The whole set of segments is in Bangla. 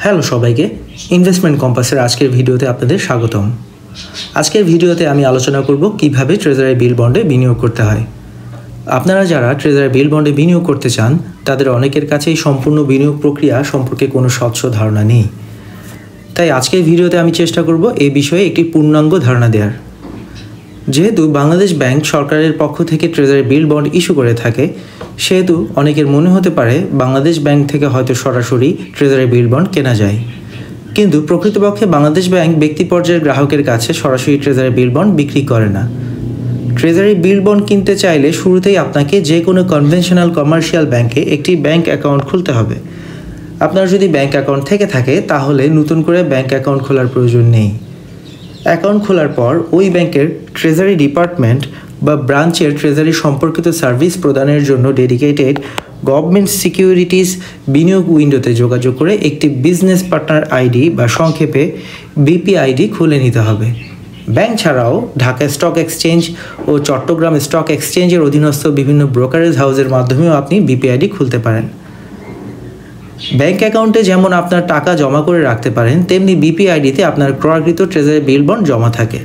হ্যালো সবাইকে, ইনভেস্টমেন্ট কম্পাসের আজকের ভিডিওতে আপনাদের স্বাগতম। আজকের ভিডিওতে আমি আলোচনা করব কিভাবে ট্রেজারি বিল বন্ডে বিনিয়োগ করতে হয়। আপনারা যারা ট্রেজারি বিল বন্ডে বিনিয়োগ করতে চান তাদের অনেকের কাছেই সম্পূর্ণ বিনিয়োগ প্রক্রিয়া সম্পর্কে কোনো স্বচ্ছ ধারণা নেই। তাই আজকের ভিডিওতে আমি চেষ্টা করব এই বিষয়ে একটি পূর্ণাঙ্গ ধারণা দেওয়ার। যেহেতু বাংলাদেশ ব্যাংক সরকারের পক্ষ থেকে ট্রেজারি বিল বন্ড ইস্যু করে থাকে, সেহেতু অনেকের মনে হতে পারে বাংলাদেশ ব্যাংক থেকে হয়তো সরাসরি ট্রেজারি বিল বন্ড কেনা যায়। কিন্তু প্রকৃতপক্ষে বাংলাদেশ ব্যাংক ব্যক্তি পর্যায়ের গ্রাহকের কাছে সরাসরি ট্রেজারি বিল বন্ড বিক্রি করে না। ট্রেজারি বিল বন্ড কিনতে চাইলে শুরুতেই আপনাকে যে কোনো কনভেনশনাল কমার্শিয়াল ব্যাংকে একটি ব্যাংক অ্যাকাউন্ট খুলতে হবে। আপনার যদি ব্যাংক অ্যাকাউন্ট থেকে থাকে তাহলে নতুন করে ব্যাংক অ্যাকাউন্ট খোলার প্রয়োজন নেই। অ্যাকাউন্ট খোলার পর ওই ব্যাংকের ট্রেজারি ডিপার্টমেন্ট বা ব্রাঞ্চের ট্রেজারি সম্পর্কিত সার্ভিস প্রদানের জন্য ডেডিকেটেড গভর্নমেন্ট সিকিউরিটিজ বিনিয়োগ উইন্ডোতে যোগাযোগ করে একটি বিজনেস পার্টনার আইডি বা সংক্ষেপে বিপিআইডি খুলে নিতে হবে। ব্যাংক ছাড়াও ঢাকা স্টক এক্সচেঞ্জ ও চট্টগ্রাম স্টক এক্সচেঞ্জের অধীনস্থ বিভিন্ন ব্রোকারেজ হাউসের মাধ্যমেও আপনি বিপিআইডি খুলতে পারেন। ব্যাংক অ্যাকাউন্টে যেমন আপনার টাকা জমা করে রাখতে পারেন, তেমনি বিপিআইডিতে আপনার ক্রয়কৃত ট্রেজারি বিল বন্ড জমা থাকে।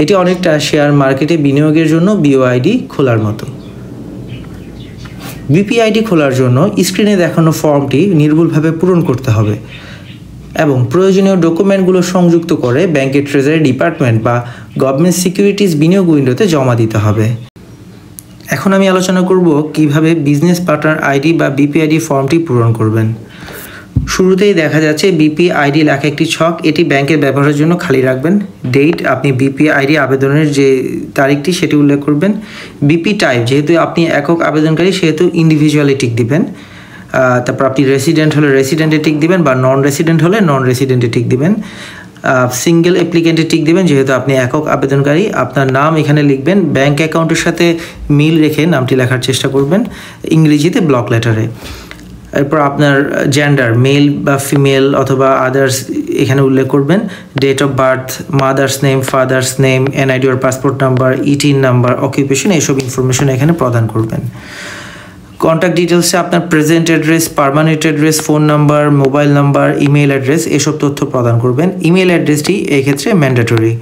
এটি অনেকটা শেয়ার মার্কেটে বিনিয়োগের জন্য বিওআইডি খোলার মতো। বিপিআইডি খোলার জন্য স্ক্রিনে দেখানো ফর্মটি নির্ভুলভাবে পূরণ করতে হবে এবং প্রয়োজনীয় ডকুমেন্টগুলো সংযুক্ত করে ব্যাংকের ট্রেজারি ডিপার্টমেন্ট বা গভর্নমেন্ট সিকিউরিটিজ বিনিয়োগ উইন্ডোতে জমা দিতে হবে। এখন আমি আলোচনা করব কিভাবে বিজনেস পার্টনার আইডি বা বিপিআইডি ফর্মটি পূরণ করবেন। শুরুতেই দেখা যাচ্ছে বিপিআইডি লেখা একটি ছক, এটি ব্যাংকের ব্যবহারের জন্য খালি রাখবেন। ডেট, আপনি বিপিআইডি আবেদনের যে তারিখটি সেটি উল্লেখ করবেন। বিপি টাইপ, যেহেতু আপনি একক আবেদনকারী সেহেতু ইন্ডিভিজুয়ালি টিক দিবেন। তারপর আপনি রেসিডেন্ট হলে রেসিডেন্টে টিক দিবেন বা নন রেসিডেন্ট হলে নন রেসিডেন্টে টিক দিবেন। সিঙ্গেল অ্যাপ্লিকেন্টে টিক দিবেন যেহেতু আপনি একক আবেদনকারী। আপনার নাম এখানে লিখবেন, ব্যাংক অ্যাকাউন্টের সাথে মিল রেখে নামটি লেখার চেষ্টা করবেন, ইংরেজিতে ব্লক লেটারে। এরপর আপনার জেন্ডার, মেল বা ফিমেল অথবা আদার্স এখানে উল্লেখ করবেন। Date of birth, mother's name, father's name, NID or passport number, ETIN number, occupation, এইসব ইনফরমেশন এখানে প্রদান করবেন। কন্ট্যাক্ট ডিটেলসে আপনার present address, permanent address, phone number, mobile number, email address এসব তথ্য প্রদান করবেন। ইমেল অ্যাড্রেসটি এক্ষেত্রে ম্যান্ডেটরি।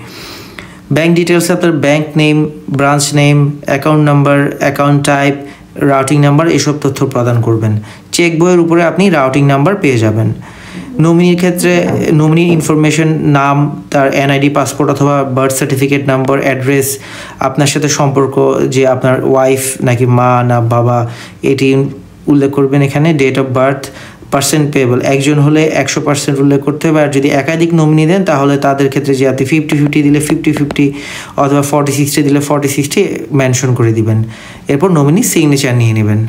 ব্যাংক ডিটেলসে আপনার bank name, branch name, account number, account type, routing number এসব তথ্য প্রদান করবেন। চেক বইয়ের উপরে আপনি রাউটিং নাম্বার পেয়ে যাবেন। নমিনির ক্ষেত্রে নমিনির ইনফরমেশন, নাম, তার এনআইডি, পাসপোর্ট অথবা বার্থ সার্টিফিকেট নাম্বার, অ্যাড্রেস, আপনার সাথে সম্পর্ক যে আপনার ওয়াইফ নাকি মা না বাবা এটি উল্লেখ করবেন এখানে। Date of birth, percent payable, একজন হলে 100% উল্লেখ করতে হবে, আর যদি একাধিক নমিনি দেন তাহলে তাদের ক্ষেত্রে যে আপনি 50-50 দিলে 50-50 অথবা 40-60 দিলে 40-60 মেনশন করে দিবেন। এরপর নমিনি সিগনেচার নিয়ে নেবেন।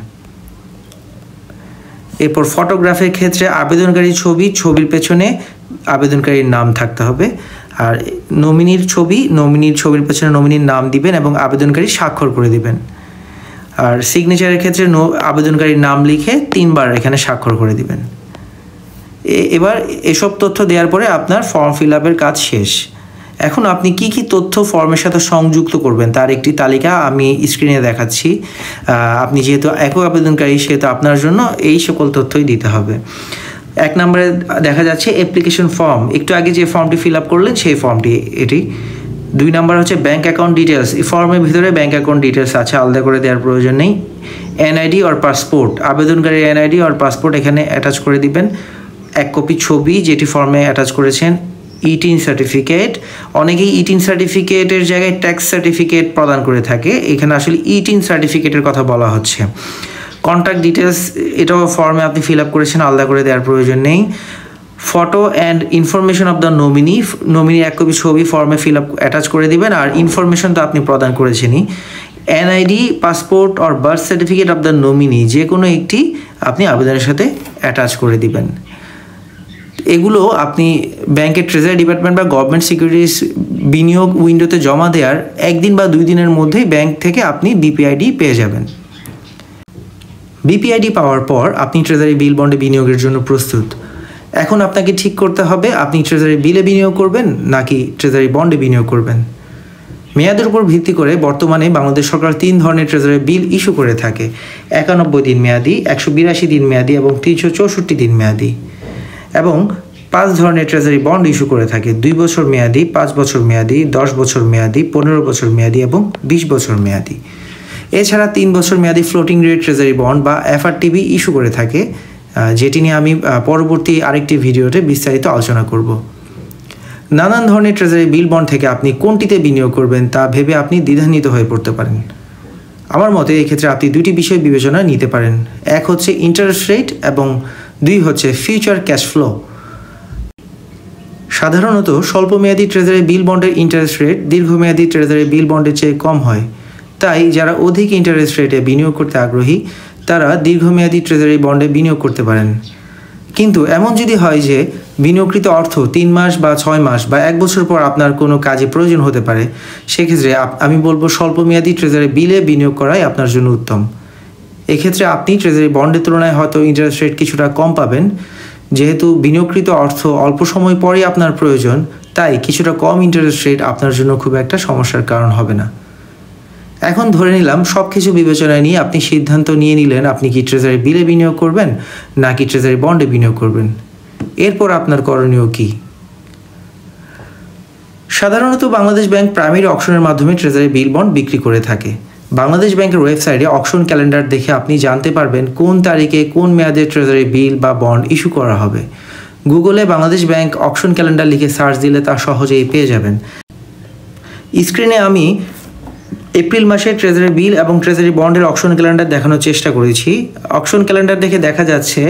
এরপর ফটোগ্রাফের ক্ষেত্রে আবেদনকারীর ছবি, ছবির পেছনে আবেদনকারীর নাম থাকতে হবে। আর নমিনির ছবির পেছনে নমিনির নাম দিবেন এবং আবেদনকারী স্বাক্ষর করে দিবেন। আর সিগনেচারের ক্ষেত্রে আবেদনকারীর নাম লিখে 3 বার এখানে স্বাক্ষর করে দিবেন। এবার এসব তথ্য দেওয়ার পরে আপনার ফর্ম ফিল আপের কাজ শেষ। এখন আপনি কি কি তথ্য ফর্মের সাথে সংযুক্ত করবেন তার একটি তালিকা আমি স্ক্রিনে দেখাচ্ছি। আপনি যেহেতু একক আবেদনকারী সেহেতু আপনার জন্য এই সকল তথ্যই দিতে হবে। 1 নম্বরে দেখা যাচ্ছে অ্যাপ্লিকেশন ফর্ম, একটু আগে যে ফর্মটি ফিল আপ করলেন সেই ফর্মটি এটি। 2 নম্বর হচ্ছে ব্যাংক অ্যাকাউন্ট ডিটেলস, এই ফর্মের ভিতরে ব্যাংক অ্যাকাউন্ট ডিটেলস আছে, আলাদা করে দেওয়ার প্রয়োজন নেই। এনআইডি আর পাসপোর্ট, আবেদনকারীর এনআইডি আর পাসপোর্ট এখানে অ্যাটাচ করে দিবেন। 1 কপি ছবি যেটি ফর্মে অ্যাটাচ করেছেন। ইটিন সার্টিফিকেট, অনেকেই ইটিন সার্টিফিকেটের জায়গায় ট্যাক্স সার্টিফিকেট প্রদান করে থাকে, এখানে আসলে ইটিন সার্টিফিকেটের কথা বলা হচ্ছে। কন্ট্যাক্ট ডিটেলস, এটাও ফর্মে আপনি ফিল আপ করেছেন, আলাদা করে দেওয়ার প্রয়োজন নেই। Photo and information of the নমিনির 1 কপি ছবি ফর্মে ফিল আপ অ্যাটাচ করে দিবেন। আর ইনফরমেশন তো আপনি প্রদান করেছেনই। এনআইডি, পাসপোর্ট আর birth certificate of the nominee যে কোনো একটি আপনি আবেদনের সাথে অ্যাটাচ করে দিবেন। এগুলো আপনি ব্যাংকের ট্রেজারি ডিপার্টমেন্ট বা গভর্নমেন্ট সিকিউরিটিজ বিনিয়োগ উইন্ডোতে জমা দেওয়ার 1 দিন বা 2 দিনের মধ্যেই ব্যাংক থেকে আপনি বিপিআইডি পেয়ে যাবেন। বিপিআইডি পাওয়ার পর আপনি ট্রেজারি বিল বন্ডে বিনিয়োগের জন্য প্রস্তুত। এখন আপনাকে ঠিক করতে হবে আপনি ট্রেজারি বিলে বিনিয়োগ করবেন নাকি ট্রেজারি বন্ডে বিনিয়োগ করবেন। মেয়াদের উপর ভিত্তি করে বর্তমানে বাংলাদেশ সরকার 3 ধরনের ট্রেজারি বিল ইস্যু করে থাকে: 91 দিন মেয়াদি, 182 দিন মেয়াদি এবং 364 দিন মেয়াদি। এবং 5 ধরনের ট্রেজারি বন্ড ইস্যু করে থাকে: 2 বছর মেয়াদি, 5 বছর মেয়াদি, 10 বছর মেয়াদি, 15 বছর মেয়াদি এবং 20 বছর মেয়াদি। এছাড়া 3 বছর মেয়াদি ফ্লোটিং রেট ট্রেজারি বন্ড বা এফআরটিবি ইস্যু করে থাকে, যেটি নিয়ে আমি পরবর্তী আরেকটি ভিডিওতে বিস্তারিত আলোচনা করব। নানান ধরনের ট্রেজারি বিল বন্ড থেকে আপনি কোনটিতে বিনিয়োগ করবেন তা ভেবে আপনি দ্বিধান্বিত হয়ে পড়তে পারেন। আমার মতে এক্ষেত্রে আপনি দুটি বিষয় বিবেচনায় নিতে পারেন। এক হচ্ছে ইন্টারেস্ট রেট এবং 2 হচ্ছে ফিউচার ক্যাশ ফ্লো। সাধারণত স্বল্পমেয়াদী ট্রেজারি বিল বন্ডের ইন্টারেস্ট রেট দীর্ঘমেয়াদী ট্রেজারি বিল বন্ডের চেয়ে কম হয়। তাই যারা অধিক ইন্টারেস্ট রেটে বিনিয়োগ করতে আগ্রহী তারা দীর্ঘমেয়াদী ট্রেজারি বন্ডে বিনিয়োগ করতে পারেন। কিন্তু এমন যদি হয় যে বিনিয়োগকৃত অর্থ 3 মাস বা 6 মাস বা 1 বছর পর আপনার কোনো কাজে প্রয়োজন হতে পারে, সেক্ষেত্রে আমি বলবো স্বল্পমেয়াদী ট্রেজারি বিলে বিনিয়োগ করাই আপনার জন্য উত্তম। এক্ষেত্রে আপনি ট্রেজারি বন্ডের তুলনায় হয়তো ইন্টারেস্ট রেট কিছুটা কম পাবেন। যেহেতু বিনিয়োগকৃত অর্থ অল্প সময় পরেই আপনার প্রয়োজন, তাই কিছুটা কম ইন্টারেস্ট রেট আপনার জন্য খুব একটা সমস্যার কারণ হবে না। এখন ধরে নিলাম সব কিছু বিবেচনায় নিয়ে আপনি সিদ্ধান্ত নিয়ে নিলেন আপনি কি ট্রেজারি বিলে বিনিয়োগ করবেন নাকি ট্রেজারি বন্ডে বিনিয়োগ করবেন। এরপর আপনার করণীয় কি? সাধারণত বাংলাদেশ ব্যাংক প্রাইমারি অকশনের মাধ্যমে ট্রেজারি বিল বন্ড বিক্রি করে থাকে। বাংলাদেশ ব্যাংকের ওয়েবসাইটে অকশন ক্যালেন্ডার দেখে আপনি জানতে পারবেন কোন তারিখে কোন মেয়াদে ট্রেজারি বিল বা বন্ড ইস্যু করা হবে। গুগলে বাংলাদেশ ব্যাংক অকশন ক্যালেন্ডার লিখে সার্চ দিলে তা সহজেই পেয়ে যাবেন। স্ক্রিনে আমি এপ্রিল মাসে ট্রেজারি বিল এবং ট্রেজারি বন্ডের অকশন ক্যালেন্ডার দেখানোর চেষ্টা করেছি। অকশন ক্যালেন্ডার দেখে দেখা যাচ্ছে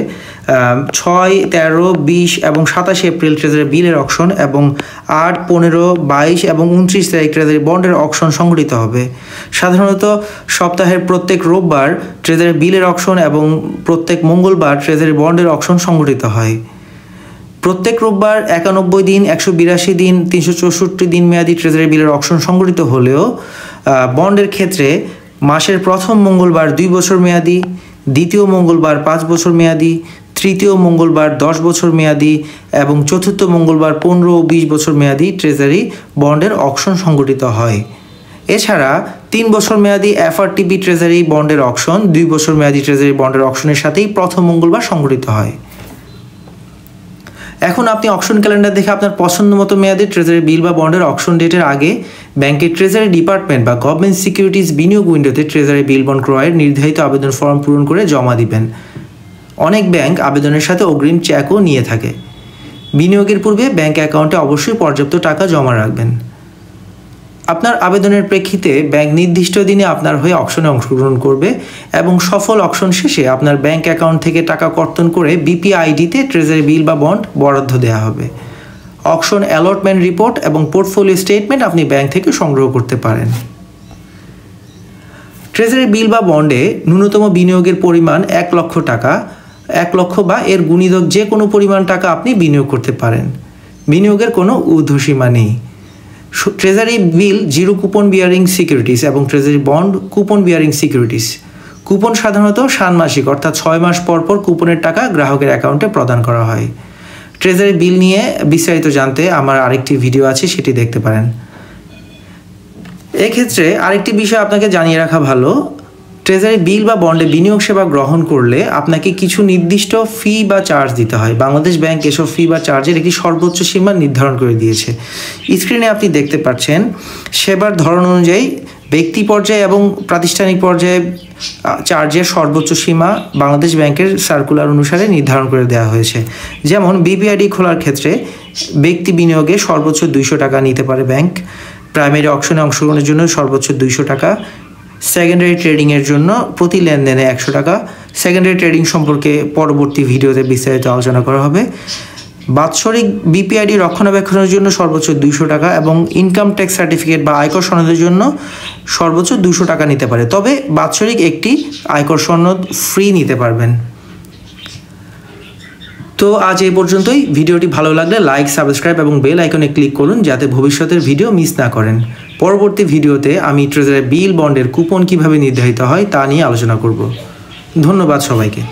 6, 13, 20 এবং 27 এপ্রিল ট্রেজারি বিলের অকশন এবং 8, 15, 22 এবং 29 তারিখ ট্রেজারি বন্ডের অকশন সংঘটিত হবে। সাধারণত সপ্তাহের প্রত্যেক রোববার ট্রেজারি বিলের অকশন এবং প্রত্যেক মঙ্গলবার ট্রেজারি বন্ডের অকশন সংঘটিত হয়। প্রত্যেক রোববার 91 দিন, 182 দিন, 364 দিন মেয়াদি ট্রেজারি বিলের অকশন সংঘটিত হলেও বন্ডের ক্ষেত্রে মাসের প্রথম মঙ্গলবার 2 বছর মেয়াদি, দ্বিতীয় মঙ্গলবার 5 বছর মেয়াদি, তৃতীয় মঙ্গলবার 10 বছর মেয়াদি এবং চতুর্থ মঙ্গলবার 15 ও 20 বছর মেয়াদি ট্রেজারি বন্ডের অকশন সংঘটিত হয়। এছাড়া 3 বছর মেয়াদি এফআরটিবি ট্রেজারি বন্ডের অকশন 2 বছর মেয়াদি ট্রেজারি বন্ডের অকশনের সাথেই প্রথম মঙ্গলবার সংঘটিত হয়। এখন আপনি অকশন ক্যালেন্ডার দেখে আপনার পছন্দ মতো মেয়াদে ট্রেজারি বিল বা বন্ডের অকশন ডেটের আগে ব্যাংকের ট্রেজারি ডিপার্টমেন্ট বা গভর্নমেন্ট সিকিউরিটিজ বিনিয়োগ উইন্ডোতে ট্রেজারি বিল বন্ড ক্রয়ের নির্ধারিত আবেদন ফর্ম পূরণ করে জমা দিবেন। অনেক ব্যাংক আবেদনের সাথে অগ্রিম চেকও নিয়ে থাকে। বিনিয়োগের পূর্বে ব্যাংক অ্যাকাউন্টে অবশ্যই পর্যাপ্ত টাকা জমা রাখবেন। আপনার আবেদনের প্রেক্ষিতে ব্যাংক নির্দিষ্ট দিনে আপনার হয়ে অকশনে অংশগ্রহণ করবে এবং সফল অকশন শেষে আপনার ব্যাংক অ্যাকাউন্ট থেকে টাকা কর্তন করে বিপিআইডিতে ট্রেজারি বিল বা বন্ড বরাদ্দ দেওয়া হবে। অকশন অ্যালটমেন্ট রিপোর্ট এবং পোর্টফোলিও স্টেটমেন্ট আপনি ব্যাংক থেকে সংগ্রহ করতে পারেন। ট্রেজারি বিল বা বন্ডে ন্যূনতম বিনিয়োগের পরিমাণ 1 লক্ষ টাকা, 1 লক্ষ বা এর গুণিতক যে কোনো পরিমাণ টাকা আপনি বিনিয়োগ করতে পারেন। বিনিয়োগের কোনো ঊর্ধ্বসীমা নেই। Treasury bill zero coupon bearing securities এবং treasury bond coupon bearing securities. Coupon সাধারণত ষান্মাসিক অর্থাৎ 6 মাস পর পর কুপনের টাকা গ্রাহকের অ্যাকাউন্টে প্রদান করা হয়। ট্রেজারি বিল নিয়ে বিস্তারিত জানতে আমার আরেকটি ভিডিও আছে, সেটি দেখতে পারেন। এক্ষেত্রে আরেকটি বিষয় আপনাকে জানিয়ে রাখা ভালো, ট্রেজারি বিল বা বন্ডে বিনিয়োগ সেবা গ্রহণ করলে আপনাকে কিছু নির্দিষ্ট ফি বা চার্জ দিতে হয়। বাংলাদেশ ব্যাংক এসব ফি বা চার্জের একটি সর্বোচ্চ সীমা নির্ধারণ করে দিয়েছে। স্ক্রিনে আপনি দেখতে পাচ্ছেন সেবার ধরন অনুযায়ী ব্যক্তি পর্যায়ে এবং প্রাতিষ্ঠানিক পর্যায়ে চার্জের সর্বোচ্চ সীমা বাংলাদেশ ব্যাংকের সার্কুলার অনুসারে নির্ধারণ করে দেওয়া হয়েছে। যেমন বিপিআইডি খোলার ক্ষেত্রে ব্যক্তি বিনিয়োগে সর্বোচ্চ 200 টাকা নিতে পারে ব্যাংক। প্রাইমারি অকশনে অংশগ্রহণের জন্য সর্বোচ্চ 200 টাকা। সেকেন্ডারি ট্রেডিংয়ের জন্য প্রতি লেনদেনে 100 টাকা। সেকেন্ডারি ট্রেডিং সম্পর্কে পরবর্তী ভিডিওতে বিস্তারিত আলোচনা করা হবে। বাৎসরিক বিপিআইডি রক্ষণাবেক্ষণের জন্য সর্বোচ্চ 200 টাকা এবং ইনকাম ট্যাক্স সার্টিফিকেট বা আয়কর সনদের জন্য সর্বোচ্চ 200 টাকা নিতে পারে। তবে বাৎসরিক একটি আয়কর সনদ ফ্রি নিতে পারবেন। তো আজ এই পর্যন্তই। ভিডিওটি ভালো লাগলে লাইক, সাবস্ক্রাইব এবং বেল আইকনে ক্লিক করুন যাতে ভবিষ্যতের ভিডিও মিস না করেন। পরবর্তী ভিডিওতে আমি ট্রেজারি বিল বন্ডের কুপন কিভাবে নির্ধারিত হয় তা নিয়ে আলোচনা করব। ধন্যবাদ সবাইকে।